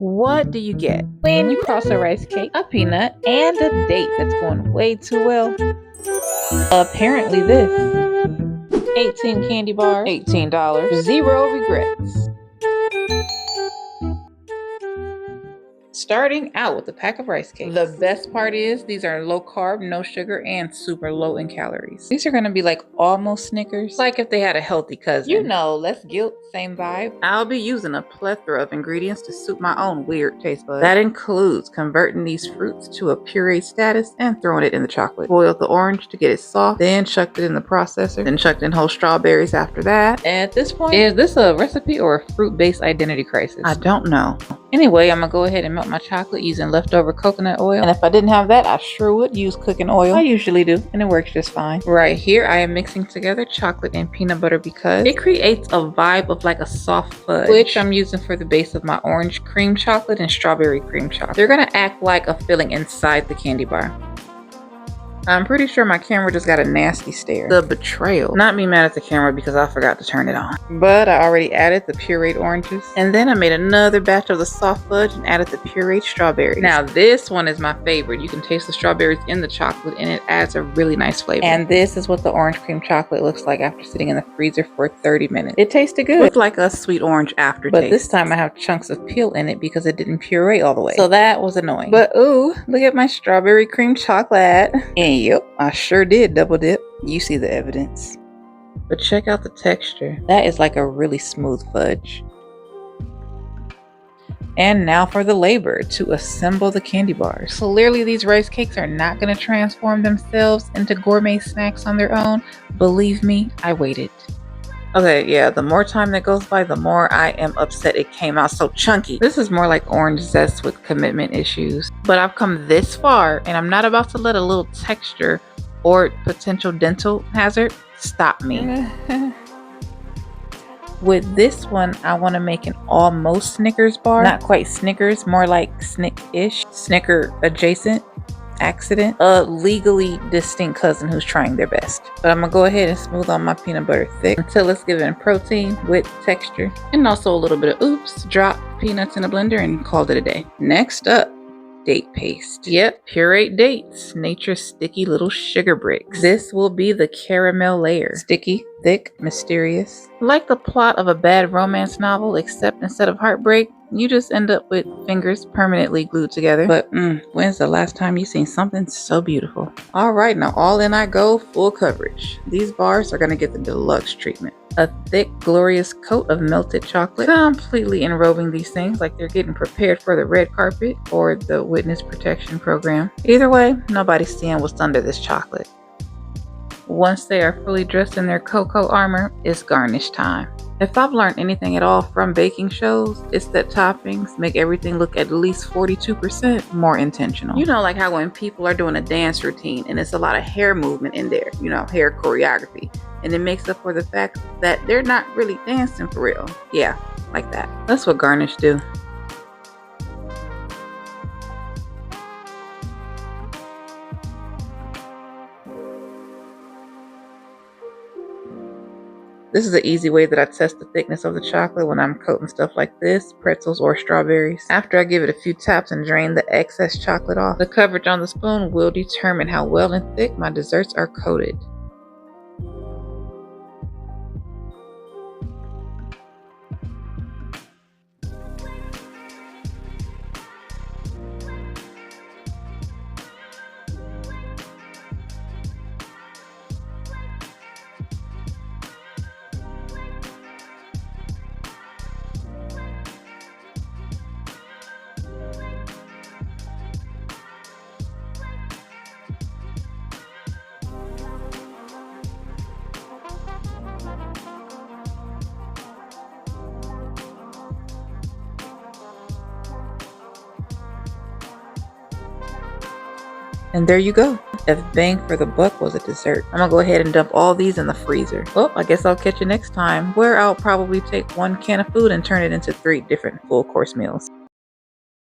What do you get when you cross a rice cake, a peanut, and a date that's going way too well? Apparently this. 18 candy bars, $18, zero regrets. Starting out with a pack of rice cakes. The best part is these are low carb, no sugar, and super low in calories. These are gonna be like almost Snickers, like if they had a healthy cousin. You know, less guilt, same vibe. I'll be using a plethora of ingredients to suit my own weird taste buds. That includes converting these fruits to a puree status and throwing it in the chocolate. Boiled the orange to get it soft, then chucked it in the processor, then chucked in whole strawberries after that. At this point, is this a recipe or a fruit-based identity crisis? I don't know. Anyway, I'm gonna go ahead and melt my chocolate using leftover coconut oil. And if I didn't have that, I sure would use cooking oil. I usually do, and it works just fine. Right here, I am mixing together chocolate and peanut butter because it creates a vibe of like a soft fudge, which I'm using for the base of my orange cream chocolate and strawberry cream chocolate. They're gonna act like a filling inside the candy bar. I'm pretty sure my camera just got a nasty stare. The betrayal. Not me mad at the camera because I forgot to turn it on. But I already added the pureed oranges. And then I made another batch of the soft fudge and added the pureed strawberries. Now this one is my favorite. You can taste the strawberries in the chocolate and it adds a really nice flavor. And this is what the orange cream chocolate looks like after sitting in the freezer for 30 minutes. It tasted good. With like a sweet orange aftertaste. But this time I have chunks of peel in it because it didn't puree all the way. So that was annoying. But ooh, look at my strawberry cream chocolate. And yep, I sure did double dip. You see the evidence. But check out the texture. That is like a really smooth fudge. And now for the labor to assemble the candy bars. Clearly these rice cakes are not going to transform themselves into gourmet snacks on their own. Believe me, I waited. Okay, yeah, the more time that goes by, the more I am upset it came out so chunky. This is more like orange zest with commitment issues. But I've come this far, and I'm not about to let a little texture or potential dental hazard stop me. With this one, I want to make an almost Snickers bar. Not quite Snickers, more like Snick-ish, Snicker adjacent. Accident, a legally distinct cousin who's trying their best. But I'm gonna go ahead and smooth on my peanut butter thick until it's given protein with texture and also a little bit of oops, drop peanuts in a blender and called it a day. Next up, date paste. Yep, pureed dates, nature's sticky little sugar bricks. This will be the caramel layer. Sticky, thick, mysterious. Like the plot of a bad romance novel, except instead of heartbreak, you just end up with fingers permanently glued together. But when's the last time you seen something so beautiful? All right, now all in I go, full coverage. These bars are gonna get the deluxe treatment. A thick, glorious coat of melted chocolate, completely enrobing these things like they're getting prepared for the red carpet or the witness protection program. Either way, nobody's seeing what's under this chocolate. Once they are fully dressed in their cocoa armor, it's garnish time. If I've learned anything at all from baking shows, it's that toppings make everything look at least 42% more intentional. You know, like how when people are doing a dance routine and it's a lot of hair movement in there, you know, hair choreography, and it makes up for the fact that they're not really dancing for real. Yeah, like that. That's what garnish do. This is an easy way that I test the thickness of the chocolate when I'm coating stuff like this, pretzels or strawberries. After I give it a few taps and drain the excess chocolate off, the coverage on the spoon will determine how well and thick my desserts are coated. And there you go. If bang for the buck was a dessert. I'm gonna go ahead and dump all these in the freezer. Well, I guess I'll catch you next time, where I'll probably take one can of food and turn it into 3 different full course meals.